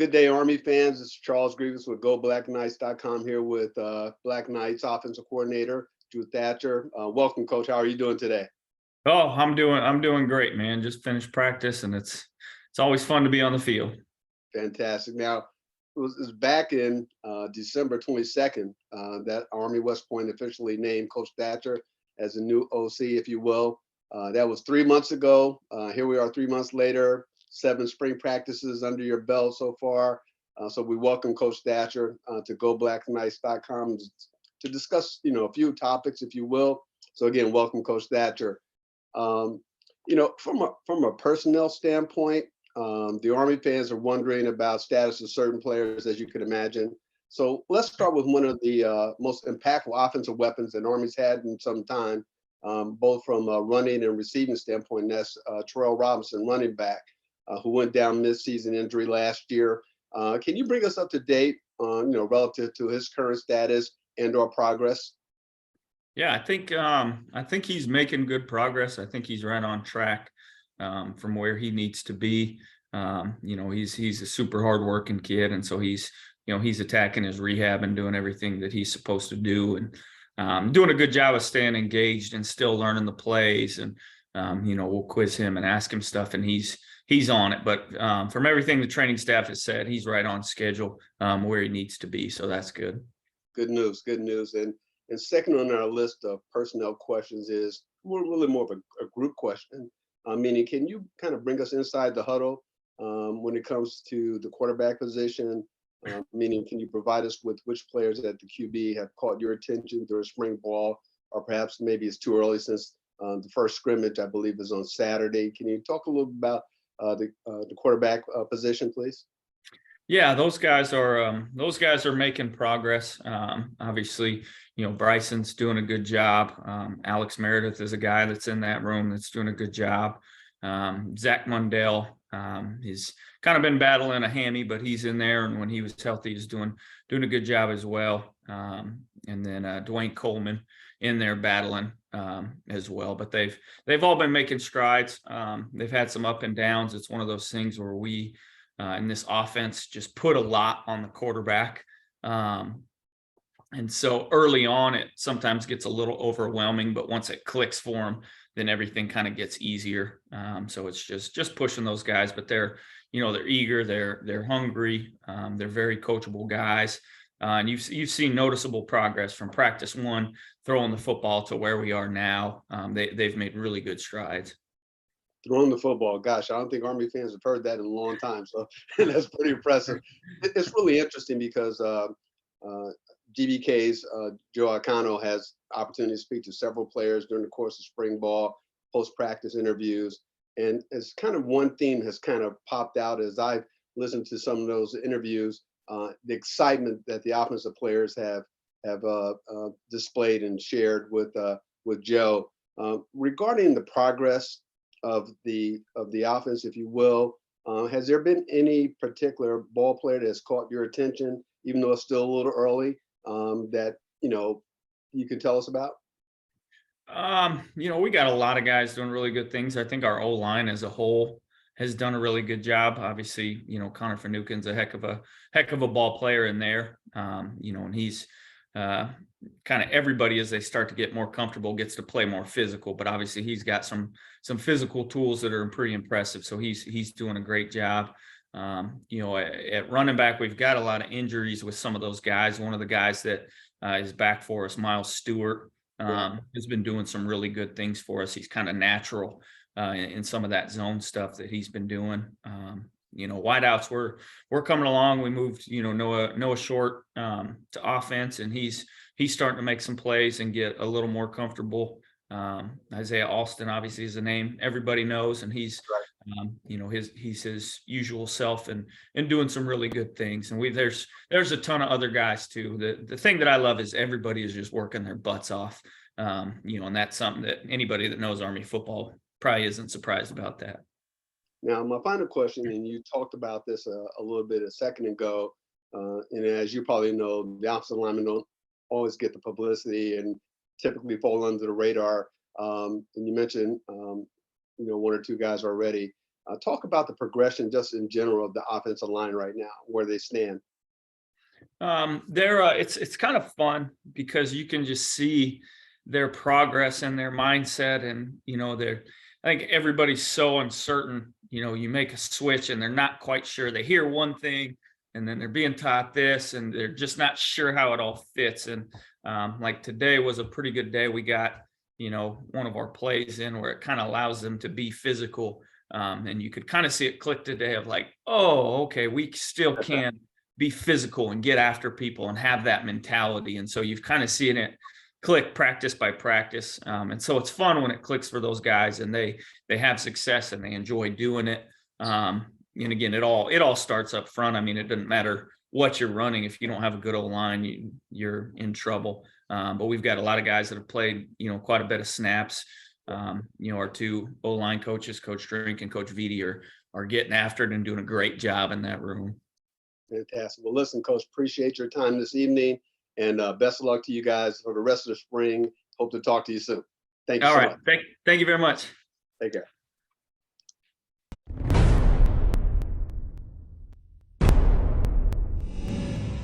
Good day, Army fans. This is Charles Grievous with GoBlackKnights.com here with Black Knights offensive coordinator Drew Thatcher. Welcome, Coach. How are you doing today? Oh, I'm doing great, man. Just finished practice, and it's always fun to be on the field. Fantastic. Now, it was back in December 22nd that Army West Point officially named Coach Thatcher as the new OC, if you will. That was 3 months ago. Here we are 3 months later, 7 spring practices under your belt so far. So we welcome Coach Thatcher to GoBlackKnights.com to discuss, a few topics, if you will. So again, welcome, Coach Thatcher. From a personnel standpoint, the Army fans are wondering about status of certain players, as you can imagine. So let's start with one of the most impactful offensive weapons that Army's had in some time, both from a running and receiving standpoint. And that's Terrell Robinson, running back, who went down mid-season injury last year. Can you bring us up to date on, relative to his current status and/or progress? Yeah, I think he's making good progress. I think he's right on track from where he needs to be. He's a super hardworking kid, and so he's attacking his rehab and doing everything that he's supposed to do, and doing a good job of staying engaged and still learning the plays. And we'll quiz him and ask him stuff, and he's on it. But from everything the training staff has said, he's right on schedule where he needs to be. So that's good. Good news, good news. And second on our list of personnel questions is really more of a group question, meaning can you kind of bring us inside the huddle when it comes to the quarterback position? Meaning, can you provide us with which players at the QB have caught your attention during spring ball, or perhaps maybe it's too early since the first scrimmage, I believe, is on Saturday. Can you talk a little bit about the quarterback position, please? Yeah, those guys are making progress. Obviously, Bryson's doing a good job. Alex Meredith is a guy that's in that room that's doing a good job. Zach Mundell, he's kind of been battling a hammy, but he's in there, and when he was healthy, he's doing a good job as well. And then Dwayne Coleman in there battling as well. But they've all been making strides. They've had some up and downs. It's one of those things where we in this offense just put a lot on the quarterback. And so early on, it sometimes gets a little overwhelming, but once it clicks for them, then everything kind of gets easier. So it's just pushing those guys, but they're eager, they're hungry, they're very coachable guys. And you've seen noticeable progress from practice one, throwing the football, to where we are now. They've made really good strides. Throwing the football. Gosh, I don't think Army fans have heard that in a long time. So that's pretty impressive. It's really interesting because GBK's Joe Acano has opportunity to speak to several players during the course of spring ball, post-practice interviews. And it's kind of one theme has kind of popped out as I've listened to some of those interviews, the excitement that the offensive players have displayed and shared with Joe. Regarding the progress of the offense, if you will, has there been any particular ball player that's caught your attention, even though it's still a little early, that you can tell us about? We got a lot of guys doing really good things. I think our O-line as a whole has done a really good job. Obviously, Connor Finucane's a heck of a ball player in there. And he's kind of everybody, as they start to get more comfortable, gets to play more physical. But obviously, he's got some physical tools that are pretty impressive. So he's doing a great job. At running back, we've got a lot of injuries with some of those guys. One of the guys that is back for us, Miles Stewart, has been doing some really good things for us. He's kind of natural in some of that zone stuff that he's been doing. Wideouts, we're coming along. We moved, Noah Short to offense, and he's starting to make some plays and get a little more comfortable. Isaiah Alston obviously is a name everybody knows, and he's he's his usual self and doing some really good things. And there's a ton of other guys too. The thing that I love is everybody is just working their butts off. And that's something that anybody that knows Army football probably isn't surprised about that. Now, my final question, and you talked about this a little bit a second ago, and as you probably know, the offensive linemen don't always get the publicity and typically fall under the radar. And you mentioned, one or two guys already. Talk about the progression just in general of the offensive line right now, where they stand. It's kind of fun because you can just see their progress and their mindset, and I think everybody's so uncertain. You make a switch and they're not quite sure. They hear one thing and then they're being taught this, and they're just not sure how it all fits. And like today was a pretty good day. We got one of our plays in where it kind of allows them to be physical, and you could kind of see it click today of like, oh, okay, we still can be physical and get after people and have that mentality. And so you've kind of seen it click practice by practice. And so it's fun when it clicks for those guys and they have success and they enjoy doing it. And again, it all starts up front. I mean, it doesn't matter what you're running. If you don't have a good O-line, you're in trouble. But we've got a lot of guys that have played, quite a bit of snaps. Our two O-line coaches, Coach Drink and Coach Vitti, are getting after it and doing a great job in that room. Fantastic. Well, listen, Coach, appreciate your time this evening, and best of luck to you guys for the rest of the spring. Hope to talk to you soon. Thank you. All right. Thank you very much. Take care.